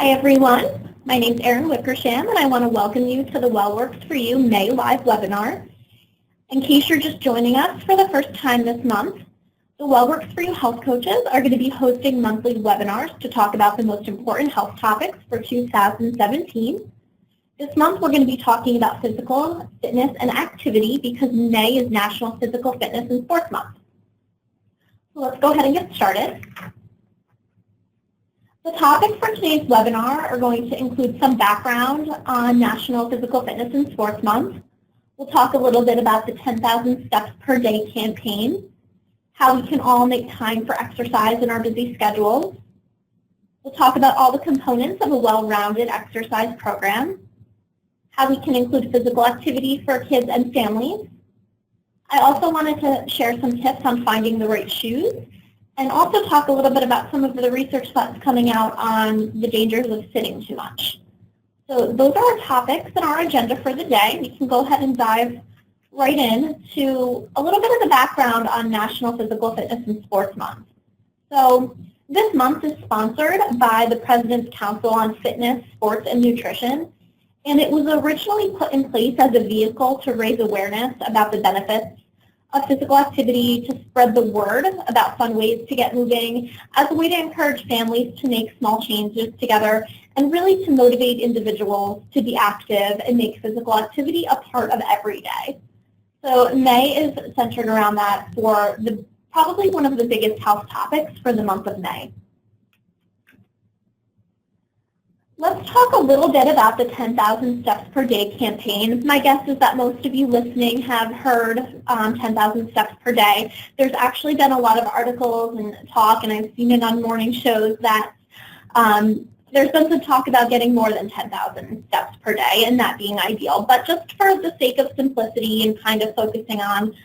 Hi everyone, my name is Erin Wickersham and I want to welcome you to the Wellworks for You May Live webinar. In case you're just joining us for the first time this month, the Wellworks for You health coaches are going to be hosting monthly webinars to talk about the most important health topics for 2017. This month we're going to be talking about physical fitness and activity because May is National Physical Fitness and Sports Month. So let's go ahead and get started. The topics for today's webinar are going to include some background on National Physical Fitness and Sports Month. We'll talk a little bit about the 10,000 Steps Per Day campaign, how we can all make time for exercise in our busy schedules. We'll talk about all the components of a well-rounded exercise program, how we can include physical activity for kids and families. I also wanted to share some tips on finding the right shoes, and also talk a little bit about some of the research that's coming out on the dangers of sitting too much. So those are our topics and our agenda for the day. We can go ahead and dive right in to a little bit of the background on National Physical Fitness and Sports Month. So this month is sponsored by the President's Council on Fitness, Sports, and Nutrition, and it was originally put in place as a vehicle to raise awareness about the benefits of physical activity, to spread the word about fun ways to get moving, as a way to encourage families to make small changes together, and really to motivate individuals to be active and make physical activity a part of every day. So May is centered around that for probably one of the biggest health topics for the month of May. Let's talk a little bit about the 10,000 Steps Per Day campaign. My guess is that most of you listening have heard 10,000 Steps Per Day. There's actually been a lot of articles and talk, and I've seen it on morning shows, that there's been some talk about getting more than 10,000 steps per day and that being ideal. But just for the sake of simplicity and kind of focusing on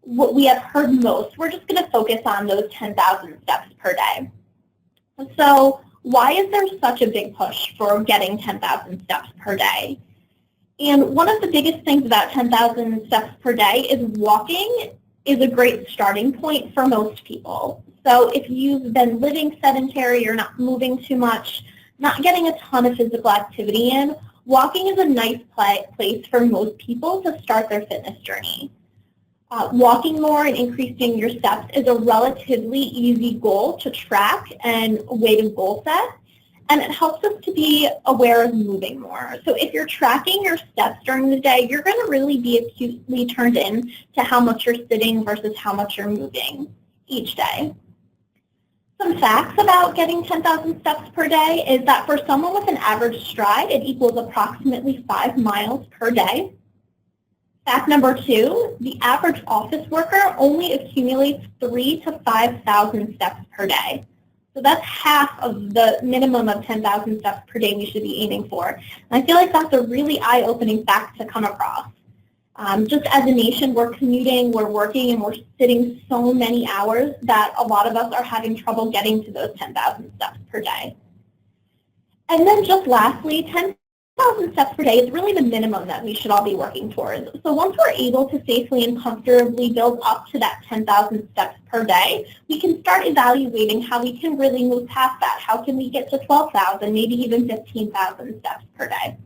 what we have heard most, we're just going to focus on those 10,000 steps per day. So why is there such a big push for getting 10,000 steps per day? And one of the biggest things about 10,000 steps per day is walking is a great starting point for most people. So if you've been living sedentary, you're not moving too much, not getting a ton of physical activity in, walking is a nice place for most people to start their fitness journey. Walking more and increasing your steps is a relatively easy goal to track and a way to goal set, and it helps us to be aware of moving more. So if you're tracking your steps during the day, you're going to really be acutely turned in to how much you're sitting versus how much you're moving each day. Some facts about getting 10,000 steps per day is that for someone with an average stride, it equals approximately 5 miles per day. Fact number 2, the average office worker only accumulates 3,000 to 5,000 steps per day. So that's half of the minimum of 10,000 steps per day we should be aiming for. And I feel like that's a really eye-opening fact to come across. Just as a nation, we're commuting, we're working, and we're sitting so many hours that a lot of us are having trouble getting to those 10,000 steps per day. And then just lastly, 10,000 steps per day is really the minimum that we should all be working towards. So once we're able to safely and comfortably build up to that 10,000 steps per day, we can start evaluating how we can really move past that. How can we get to 12,000, maybe even 15,000 steps per day?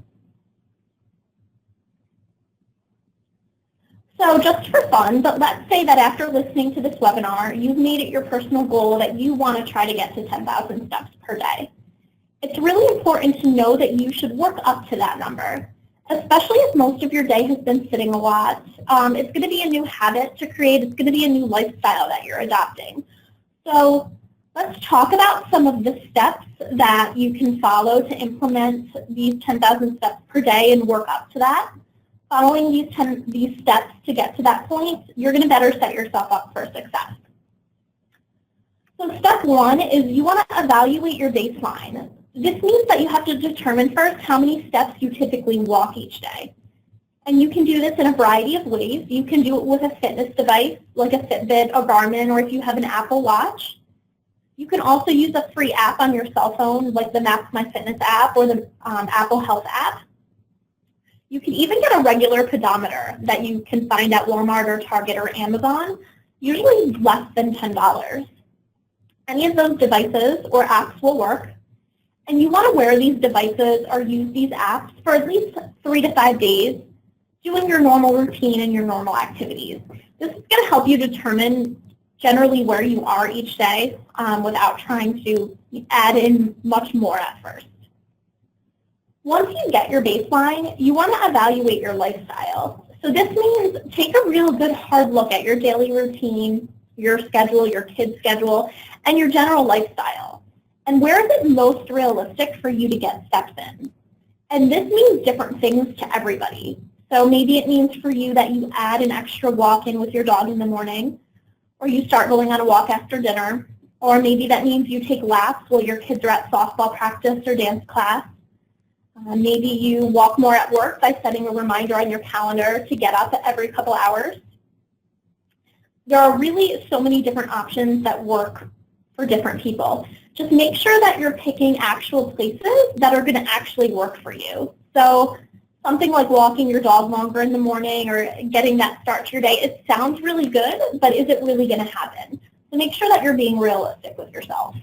So just for fun, but let's say that after listening to this webinar, you've made it your personal goal that you want to try to get to 10,000 steps per day. It's really important to know that you should work up to that number, especially if most of your day has been sitting a lot. It's going to be a new habit to create. It's going to be a new lifestyle that you're adopting. So let's talk about some of the steps that you can follow to implement these 10,000 steps per day and work up to that. Following these steps to get to that point, you're going to better set yourself up for success. So step 1 is you want to evaluate your baseline. This means that you have to determine first how many steps you typically walk each day. And you can do this in a variety of ways. You can do it with a fitness device like a Fitbit, a Garmin, or if you have an Apple Watch. You can also use a free app on your cell phone like the Maps My Fitness app or the Apple Health app. You can even get a regular pedometer that you can find at Walmart or Target or Amazon, usually less than $10. Any of those devices or apps will work. And you want to wear these devices or use these apps for at least 3 to 5 days, doing your normal routine and your normal activities. This is going to help you determine generally where you are each day without trying to add in much more at first. Once you get your baseline, you want to evaluate your lifestyle. So this means take a real good hard look at your daily routine, your schedule, your kids' schedule, and your general lifestyle. And where is it most realistic for you to get steps in? And this means different things to everybody. So maybe it means for you that you add an extra walk in with your dog in the morning, or you start going on a walk after dinner, or maybe that means you take laps while your kids are at softball practice or dance class. Maybe you walk more at work by setting a reminder on your calendar to get up every couple hours. There are really so many different options that work for different people. Just make sure that you're picking actual places that are going to actually work for you. So something like walking your dog longer in the morning or getting that start to your day, it sounds really good, but is it really going to happen? So make sure that you're being realistic with yourself.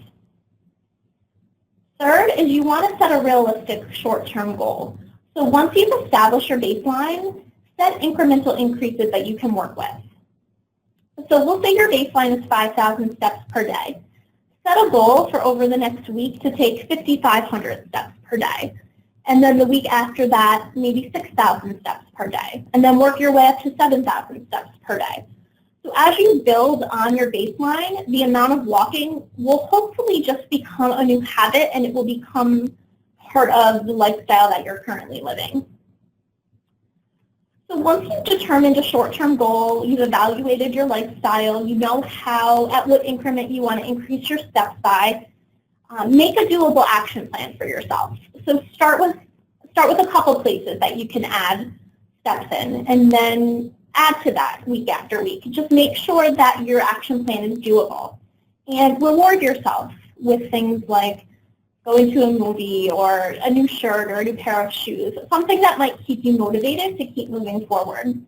Third is you want to set a realistic short-term goal. So once you've established your baseline, set incremental increases that you can work with. So we'll say your baseline is 5,000 steps per day. Set a goal for over the next week to take 5,500 steps per day. And then the week after that, maybe 6,000 steps per day. And then work your way up to 7,000 steps per day. So as you build on your baseline, the amount of walking will hopefully just become a new habit and it will become part of the lifestyle that you're currently living. So once you've determined a short-term goal, you've evaluated your lifestyle, you know at what increment you want to increase your steps by, make a doable action plan for yourself. So start with a couple places that you can add steps in, and then add to that week after week. Just make sure that your action plan is doable. And reward yourself with things like going to a movie or a new shirt or a new pair of shoes, something that might keep you motivated to keep moving forward.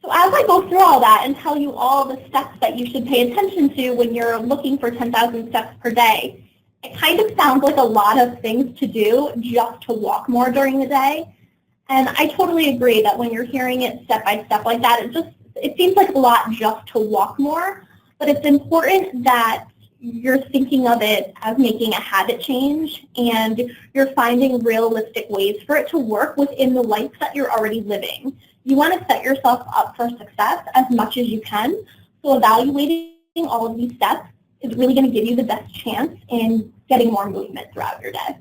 So as I go through all that and tell you all the steps that you should pay attention to when you're looking for 10,000 steps per day, it kind of sounds like a lot of things to do just to walk more during the day. And I totally agree that when you're hearing it step by step like that, it seems like a lot just to walk more, but it's important that you're thinking of it as making a habit change and you're finding realistic ways for it to work within the life that you're already living. You want to set yourself up for success as much as you can, so evaluating all of these steps is really going to give you the best chance in getting more movement throughout your day.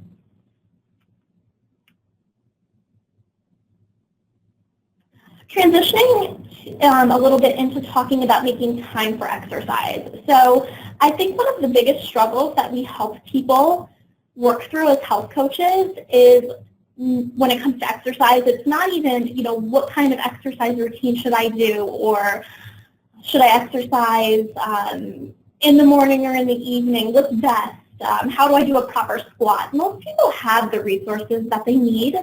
Transitioning a little bit into talking about making time for exercise. So I think one of the biggest struggles that we help people work through as health coaches is when it comes to exercise, it's not even, what kind of exercise routine should I do, or should I exercise in the morning or in the evening? What's best? How do I do a proper squat? Most people have the resources that they need.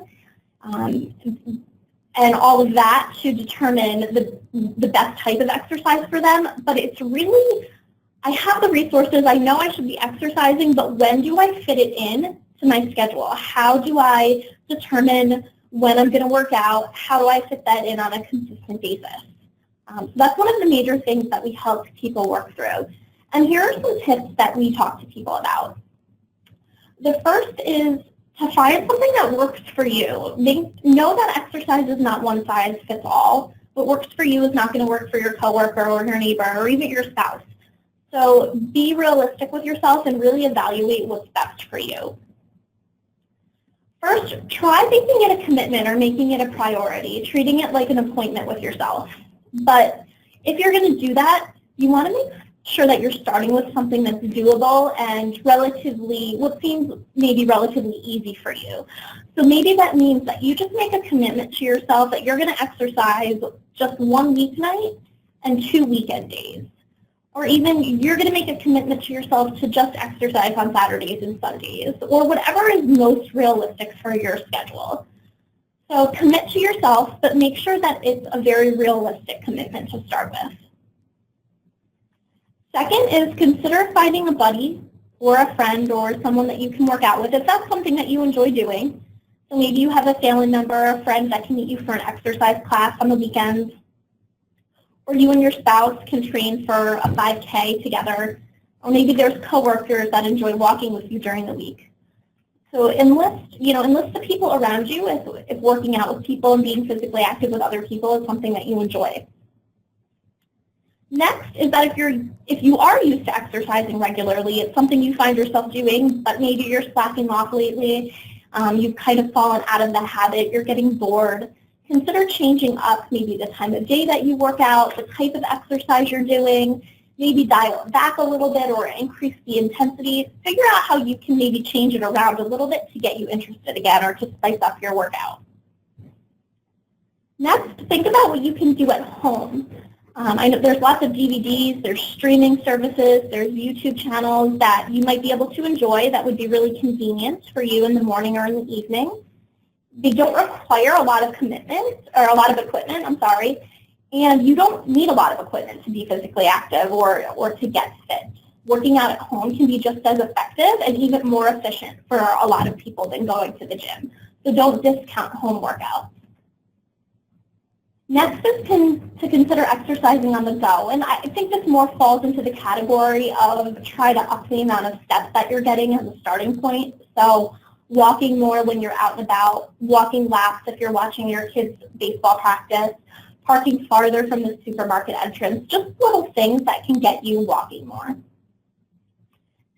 And all of that to determine the best type of exercise for them. But it's really, I have the resources, I know I should be exercising, but when do I fit it in to my schedule? How do I determine when I'm going to work out? How do I fit that in on a consistent basis? So that's one of the major things that we help people work through. And here are some tips that we talk to people about. The first is to find something that works for you. Know that exercise is not one size fits all. What works for you is not going to work for your coworker or your neighbor or even your spouse. So be realistic with yourself and really evaluate what's best for you. First, try making it a commitment or making it a priority, treating it like an appointment with yourself. But if you're going to do that, you want to make sure that you're starting with something that's doable and what seems maybe relatively easy for you. So maybe that means that you just make a commitment to yourself that you're going to exercise just one weeknight and 2 weekend days. Or even you're going to make a commitment to yourself to just exercise on Saturdays and Sundays, or whatever is most realistic for your schedule. So commit to yourself, but make sure that it's a very realistic commitment to start with. Second is consider finding a buddy or a friend or someone that you can work out with if that's something that you enjoy doing. So maybe you have a family member or a friend that can meet you for an exercise class on the weekends, or you and your spouse can train for a 5K together, or maybe there's coworkers that enjoy walking with you during the week. So enlist the people around you if working out with people and being physically active with other people is something that you enjoy. Next is that if you are used to exercising regularly, it's something you find yourself doing, but maybe you're slacking off lately, you've kind of fallen out of the habit, you're getting bored, consider changing up maybe the time of day that you work out, the type of exercise you're doing, maybe dial it back a little bit or increase the intensity. Figure out how you can maybe change it around a little bit to get you interested again or to spice up your workout. Next, think about what you can do at home. I know there's lots of DVDs, there's streaming services, there's YouTube channels that you might be able to enjoy that would be really convenient for you in the morning or in the evening. They don't require a lot of commitment, or a lot of equipment, and you don't need a lot of equipment to be physically active or to get fit. Working out at home can be just as effective and even more efficient for a lot of people than going to the gym. So don't discount home workouts. Next is to consider exercising on the go, and I think this more falls into the category of try to up the amount of steps that you're getting as a starting point. So walking more when you're out and about, walking laps if you're watching your kids' baseball practice, parking farther from the supermarket entrance, just little things that can get you walking more.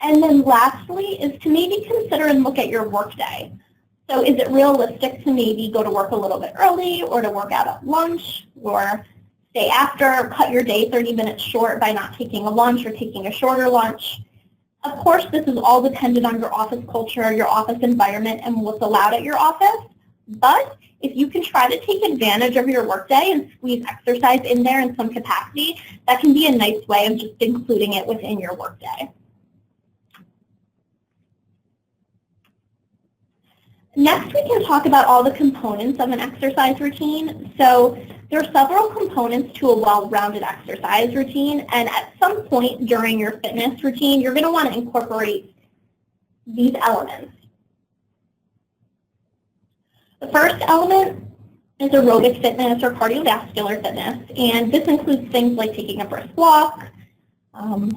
And then lastly is to maybe consider and look at your workday. So is it realistic to maybe go to work a little bit early or to work out at lunch or stay after, cut your day 30 minutes short by not taking a lunch or taking a shorter lunch? Of course, this is all dependent on your office culture, your office environment, and what's allowed at your office. But if you can try to take advantage of your workday and squeeze exercise in there in some capacity, that can be a nice way of just including it within your workday. Next, we can talk about all the components of an exercise routine. So there are several components to a well-rounded exercise routine, and at some point during your fitness routine, you're going to want to incorporate these elements. The first element is aerobic fitness or cardiovascular fitness, and this includes things like taking a brisk walk,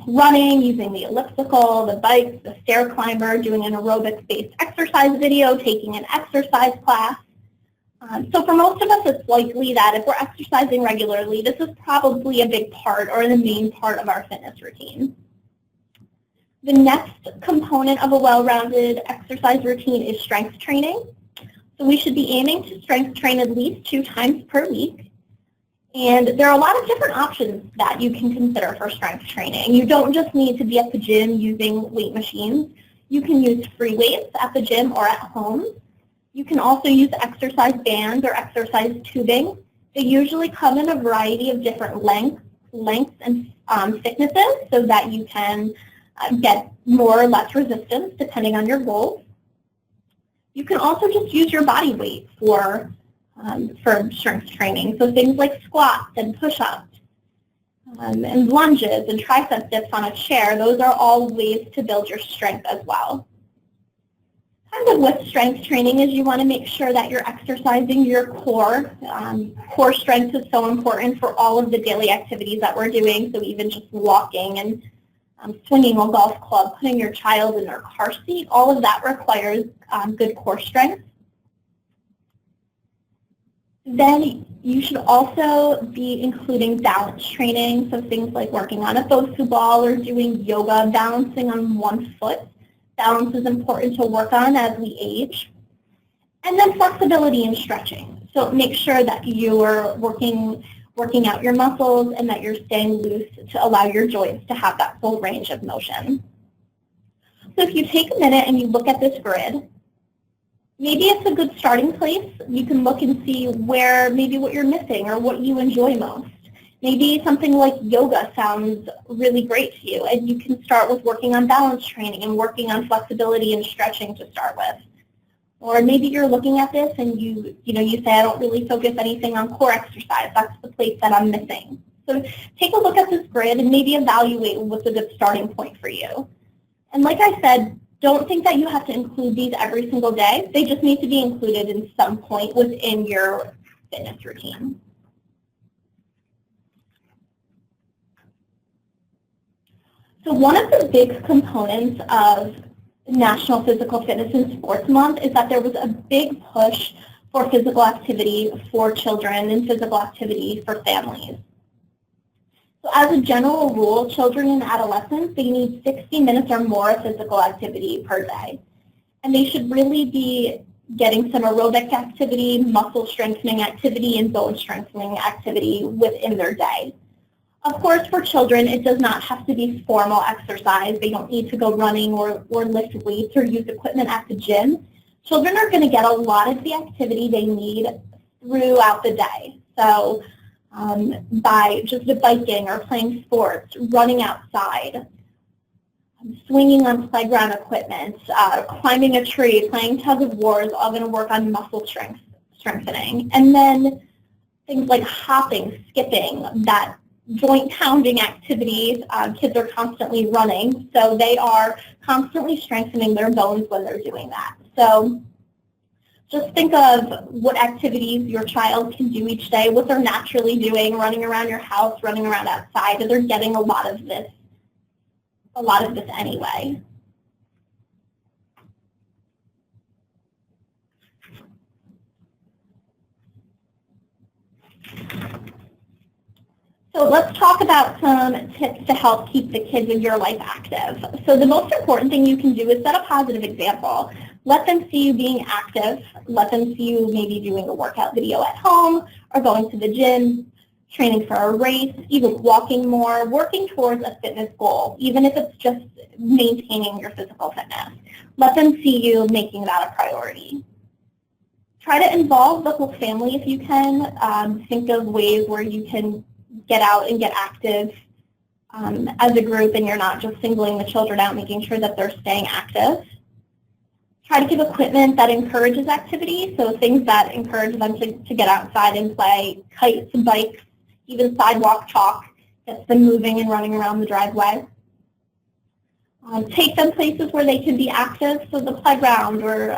running, using the elliptical, the bikes, the stair climber, doing an aerobics-based exercise video, taking an exercise class. So for most of us, it's likely that if we're exercising regularly, this is probably a big part or the main part of our fitness routine. The next component of a well-rounded exercise routine is strength training. So we should be aiming to strength train at least 2 times per week. And there are a lot of different options that you can consider for strength training. You don't just need to be at the gym using weight machines. You can use free weights at the gym or at home. You can also use exercise bands or exercise tubing. They usually come in a variety of different lengths and thicknesses so that you can get more or less resistance depending on your goals. You can also just use your body weight for strength training. So things like squats and push-ups and lunges and tricep dips on a chair, those are all ways to build your strength as well. Kind of with strength training is you want to make sure that you're exercising your core. Core strength is so important for all of the daily activities that we're doing, so even just walking and swinging a golf club, putting your child in their car seat, all of that requires good core strength. Then you should also be including balance training, so things like working on a Bosu ball or doing yoga, balancing on one foot. Balance is important to work on as we age. And then flexibility and stretching. So make sure that you are working out your muscles and that you're staying loose to allow your joints to have that full range of motion. So if you take a minute and you look at this grid, maybe it's a good starting place. You can look and see maybe what you're missing or what you enjoy most. Maybe something like yoga sounds really great to you, and you can start with working on balance training and working on flexibility and stretching to start with. Or maybe you're looking at this and you say, I don't really focus anything on core exercise. That's the place that I'm missing. So take a look at this grid and maybe evaluate what's a good starting point for you. And like I said, don't think that you have to include these every single day. They just need to be included in some point within your fitness routine. So one of the big components of National Physical Fitness and Sports Month is that there was a big push for physical activity for children and physical activity for families. So as a general rule, children and adolescents, they need 60 minutes or more of physical activity per day. And they should really be getting some aerobic activity, muscle strengthening activity, and bone strengthening activity within their day. Of course, for children, it does not have to be formal exercise. They don't need to go running or lift weights or use equipment at the gym. Children are going to get a lot of the activity they need throughout the day. So by just biking or playing sports, running outside, swinging on playground equipment, climbing a tree, playing tug of war is all going to work on muscle strengthening. And then things like hopping, skipping, that joint pounding activities, kids are constantly running, so they are constantly strengthening their bones when they're doing that. So just think of what activities your child can do each day, what they're naturally doing, running around your house, running around outside, and they're getting a lot of this anyway. So let's talk about some tips to help keep the kids in your life active. So the most important thing you can do is set a positive example. Let them see you being active. Let them see you maybe doing a workout video at home or going to the gym, training for a race, even walking more, working towards a fitness goal, even if it's just maintaining your physical fitness. Let them see you making that a priority. Try to involve the whole family if you can. Think of ways where you can get out and get active as a group, and you're not just singling the children out, making sure that they're staying active. Try to give equipment that encourages activity, so things that encourage them to get outside and play, kites, bikes, even sidewalk chalk, gets them moving and running around the driveway. Take them places where they can be active, so the playground, or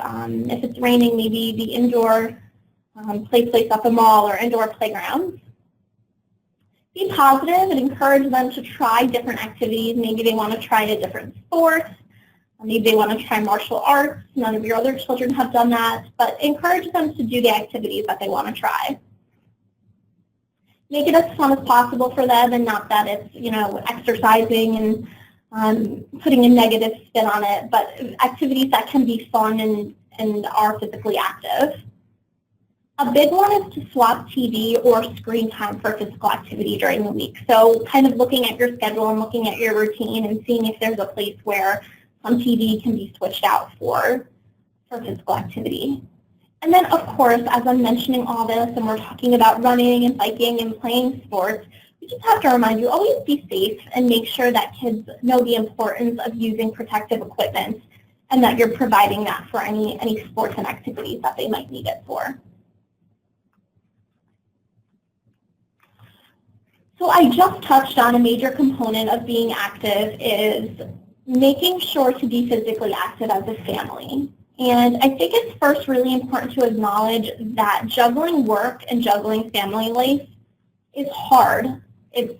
if it's raining, maybe the indoor play place at the mall or indoor playgrounds. Be positive and encourage them to try different activities. Maybe they want to try a different sport. Maybe they want to try martial arts. None of your other children have done that, but encourage them to do the activities that they want to try. Make it as fun as possible for them, and not that it's, exercising and putting a negative spin on it, but activities that can be fun and are physically active. A big one is to swap TV or screen time for physical activity during the week. So kind of looking at your schedule and looking at your routine and seeing if there's a place where some TV can be switched out for physical activity. And then, of course, as I'm mentioning all this and we're talking about running and biking and playing sports, we just have to remind you, always be safe and make sure that kids know the importance of using protective equipment and that you're providing that for any sports and activities that they might need it for. So I just touched on a major component of being active is making sure to be physically active as a family. And I think it's first really important to acknowledge that juggling work and juggling family life is hard. It's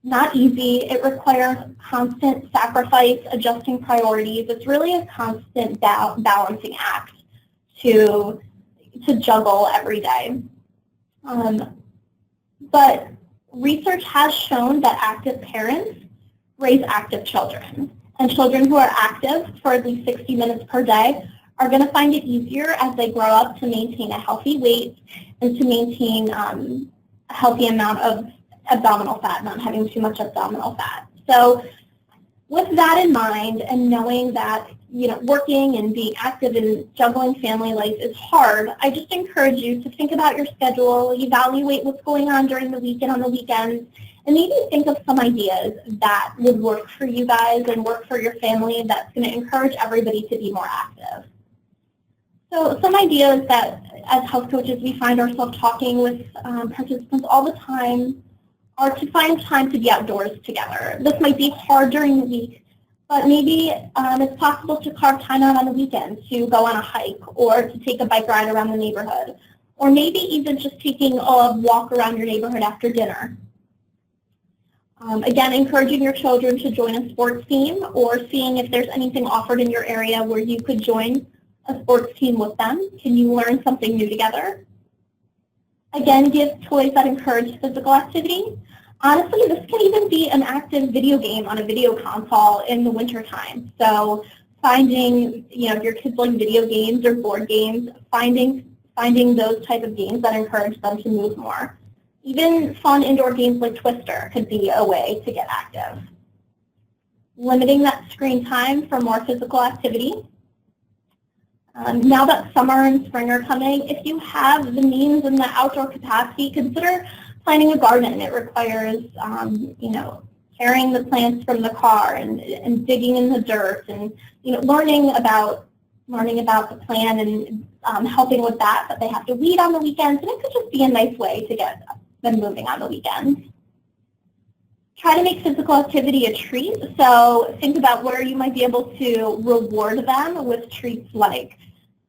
not easy. It requires constant sacrifice, adjusting priorities. It's really a constant balancing act to juggle every day. But research has shown that active parents raise active children. And children who are active for at least 60 minutes per day are going to find it easier as they grow up to maintain a healthy weight and to maintain a healthy amount of abdominal fat, not having too much abdominal fat. So with that in mind, and knowing that working and being active and juggling family life is hard, I just encourage you to think about your schedule, evaluate what's going on during the week and on the weekends, and maybe think of some ideas that would work for you guys and work for your family that's going to encourage everybody to be more active. So some ideas that as health coaches we find ourselves talking with participants all the time are to find time to be outdoors together. This might be hard during the week, But maybe it's possible to carve time out on the weekend to go on a hike or to take a bike ride around the neighborhood, or maybe even just taking a walk around your neighborhood after dinner. Again, encouraging your children to join a sports team or seeing if there's anything offered in your area where you could join a sports team with them. Can you learn something new together? Again, give toys that encourage physical activity. Honestly, this can even be an active video game on a video console in the wintertime. So finding, if your kids like video games or board games, finding those type of games that encourage them to move more. Even fun indoor games like Twister could be a way to get active. Limiting that screen time for more physical activity. Now that summer and spring are coming, if you have the means and the outdoor capacity, consider planting a garden. It requires, carrying the plants from the car and digging in the dirt and, learning about the plant and helping with that. But they have to weed on the weekends, and it could just be a nice way to get them moving on the weekends. Try to make physical activity a treat. So think about where you might be able to reward them with treats like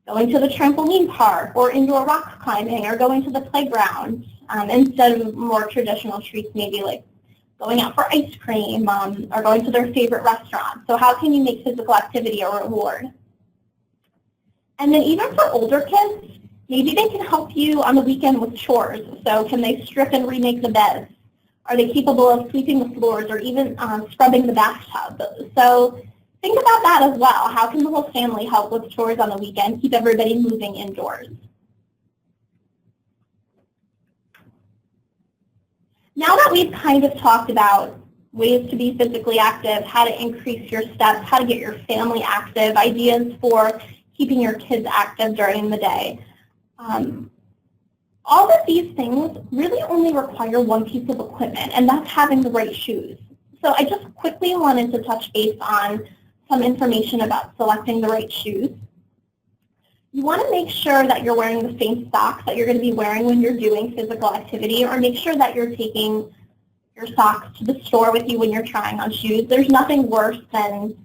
going to the trampoline park or indoor rock climbing or going to the playground instead of more traditional treats, maybe like going out for ice cream or going to their favorite restaurant. So how can you make physical activity a reward? And then even for older kids, maybe they can help you on the weekend with chores. So can they strip and remake the beds? Are they capable of sweeping the floors or even scrubbing the bathtub? So think about that as well. How can the whole family help with chores on the weekend, keep everybody moving indoors? Now that we've kind of talked about ways to be physically active, how to increase your steps, how to get your family active, ideas for keeping your kids active during the day, all of these things really only require one piece of equipment, and that's having the right shoes. So I just quickly wanted to touch base on some information about selecting the right shoes. You want to make sure that you're wearing the same socks that you're going to be wearing when you're doing physical activity, or make sure that you're taking your socks to the store with you when you're trying on shoes. There's nothing worse than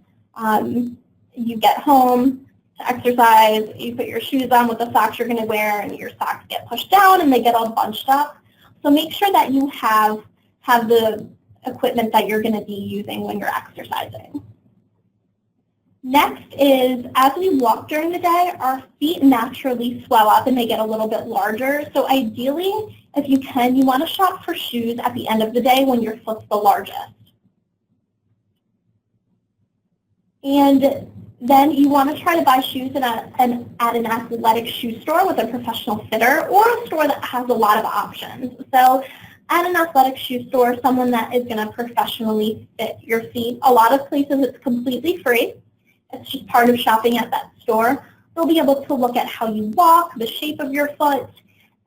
you get home to exercise, you put your shoes on with the socks you're going to wear, and your socks get pushed down and they get all bunched up. So make sure that you have the equipment that you're going to be using when you're exercising. Next is, as we walk during the day, our feet naturally swell up and they get a little bit larger. So ideally, if you can, you want to shop for shoes at the end of the day when your foot's the largest. And then you want to try to buy shoes at an athletic shoe store with a professional fitter, or a store that has a lot of options. So at an athletic shoe store, someone that is going to professionally fit your feet. A lot of places it's completely free. It's just part of shopping at that store. They'll be able to look at how you walk, the shape of your foot,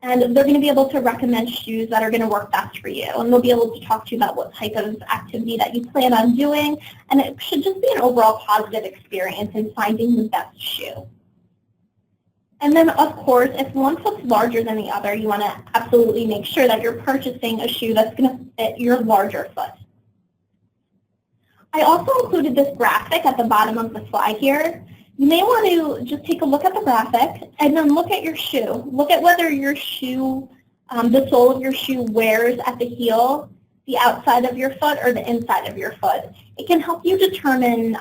and they're going to be able to recommend shoes that are going to work best for you. And they'll be able to talk to you about what type of activity that you plan on doing. And it should just be an overall positive experience in finding the best shoe. And then, of course, if one foot's larger than the other, you want to absolutely make sure that you're purchasing a shoe that's going to fit your larger foot. I also included this graphic at the bottom of the slide here. You may want to just take a look at the graphic and then look at your shoe. Look at whether your shoe, the sole of your shoe wears at the heel, the outside of your foot, or the inside of your foot. It can help you determine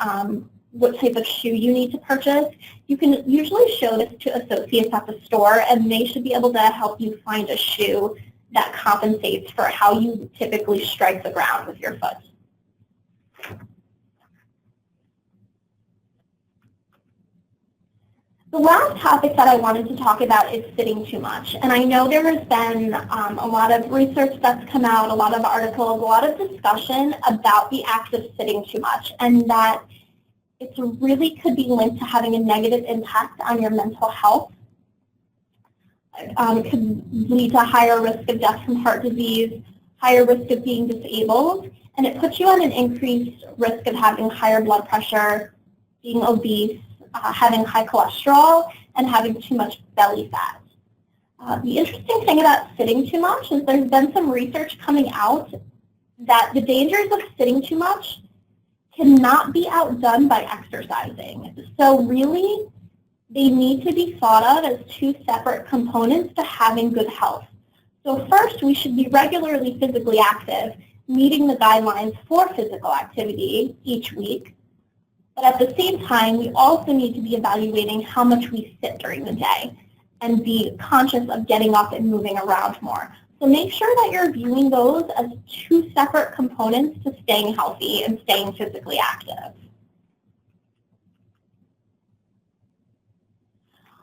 what type of shoe you need to purchase. You can usually show this to associates at the store, and they should be able to help you find a shoe that compensates for how you typically strike the ground with your foot. The last topic that I wanted to talk about is sitting too much. And I know there has been a lot of research that's come out, a lot of articles, a lot of discussion about the act of sitting too much, and that it really could be linked to having a negative impact on your mental health. It could lead to a higher risk of death from heart disease, higher risk of being disabled, and it puts you on an increased risk of having higher blood pressure, being obese, having high cholesterol, and having too much belly fat. The interesting thing about sitting too much is there's been some research coming out that the dangers of sitting too much cannot be outdone by exercising. So really, they need to be thought of as two separate components to having good health. So first, we should be regularly physically active, meeting the guidelines for physical activity each week. But at the same time, we also need to be evaluating how much we sit during the day and be conscious of getting up and moving around more. So make sure that you're viewing those as two separate components to staying healthy and staying physically active.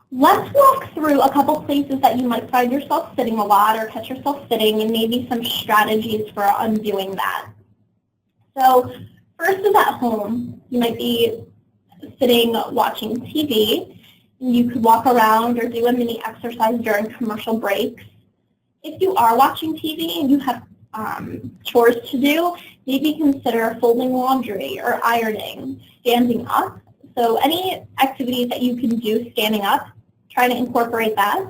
Let's walk through a couple places that you might find yourself sitting a lot or catch yourself sitting, and maybe some strategies for undoing that. So first is at home. You might be sitting watching TV. You could walk around or do a mini exercise during commercial breaks. If you are watching TV and you have chores to do, maybe consider folding laundry or ironing, standing up. So any activities that you can do standing up, try to incorporate that.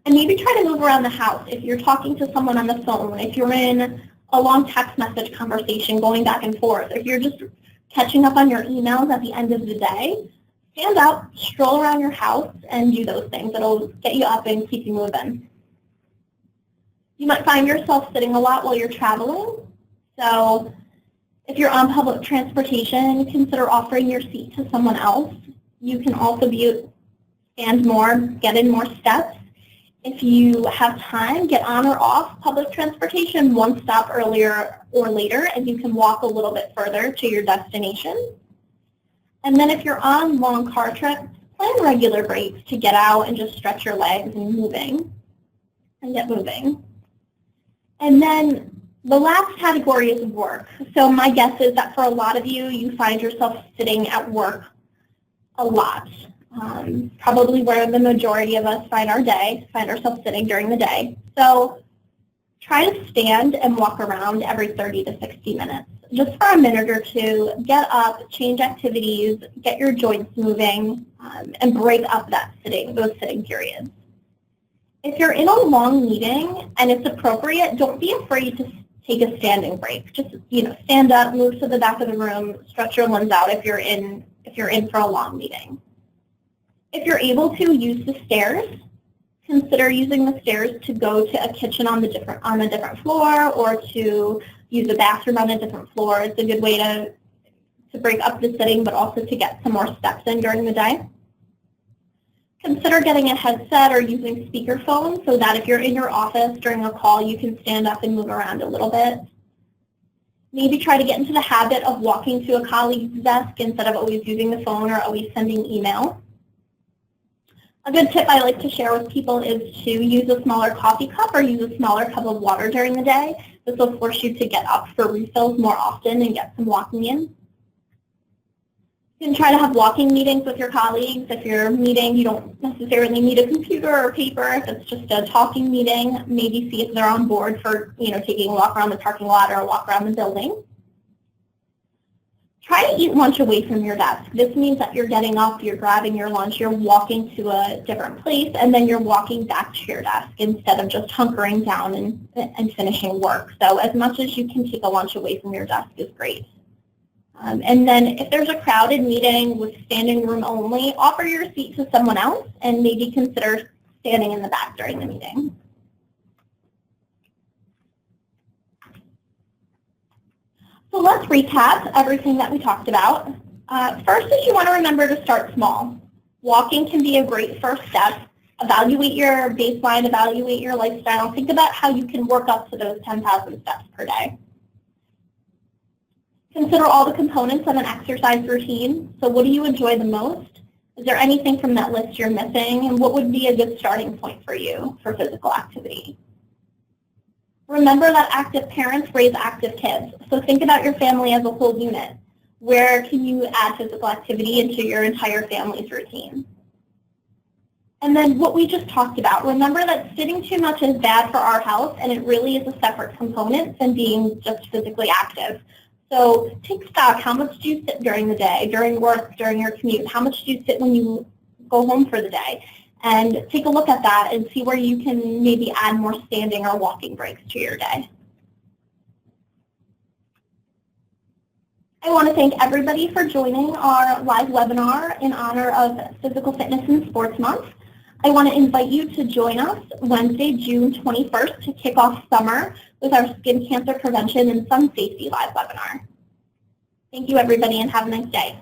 And maybe try to move around the house. If you're talking to someone on the phone, if you're in a long text message conversation going back and forth, if you're just catching up on your emails at the end of the day, stand up, stroll around your house, and do those things. It'll get you up and keep you moving. You might find yourself sitting a lot while you're traveling. So if you're on public transportation, consider offering your seat to someone else. You can also stand more, get in more steps. If you have time, get on or off public transportation one stop earlier or later, and you can walk a little bit further to your destination. And then if you're on long car trips, plan regular breaks to get out and just stretch your legs and get moving. And then the last category is work. So my guess is that for a lot of you, you find yourself sitting at work a lot. Probably where the majority of us find ourselves sitting during the day. So try to stand and walk around every 30 to 60 minutes. Just for a minute or two, get up, change activities, get your joints moving, and break up those sitting periods. If you're in a long meeting and it's appropriate, don't be afraid to take a standing break. Just stand up, move to the back of the room, stretch your limbs out if you're in for a long meeting. If you're able to, use the stairs. Consider using the stairs to go to a kitchen on a different floor, or to use a bathroom on a different floor. It's a good way to break up the sitting, but also to get some more steps in during the day. Consider getting a headset or using speakerphone so that if you're in your office during a call, you can stand up and move around a little bit. Maybe try to get into the habit of walking to a colleague's desk instead of always using the phone or always sending email. A good tip I like to share with people is to use a smaller coffee cup or use a smaller cup of water during the day. This will force you to get up for refills more often and get some walking in. You can try to have walking meetings with your colleagues. If you're meeting, you don't necessarily need a computer or paper. If it's just a talking meeting, maybe see if they're on board for taking a walk around the parking lot or a walk around the building. Try to eat lunch away from your desk. This means that you're getting up, you're grabbing your lunch, you're walking to a different place, and then you're walking back to your desk instead of just hunkering down and finishing work. So as much as you can take a lunch away from your desk is great. And then if there's a crowded meeting with standing room only, offer your seat to someone else and maybe consider standing in the back during the meeting. So let's recap everything that we talked about. First is you want to remember to start small. Walking can be a great first step. Evaluate your baseline, evaluate your lifestyle. Think about how you can work up to those 10,000 steps per day. Consider all the components of an exercise routine. So what do you enjoy the most? Is there anything from that list you're missing? And what would be a good starting point for you for physical activity? Remember that active parents raise active kids. So think about your family as a whole unit. Where can you add physical activity into your entire family's routine? And then what we just talked about, remember that sitting too much is bad for our health, and it really is a separate component than being just physically active. So take stock. How much do you sit during the day, during work, during your commute? How much do you sit when you go home for the day? And take a look at that and see where you can maybe add more standing or walking breaks to your day. I want to thank everybody for joining our live webinar in honor of Physical Fitness and Sports Month. I want to invite you to join us Wednesday, June 21st to kick off summer with our Skin Cancer Prevention and Sun Safety live webinar. Thank you, everybody, and have a nice day.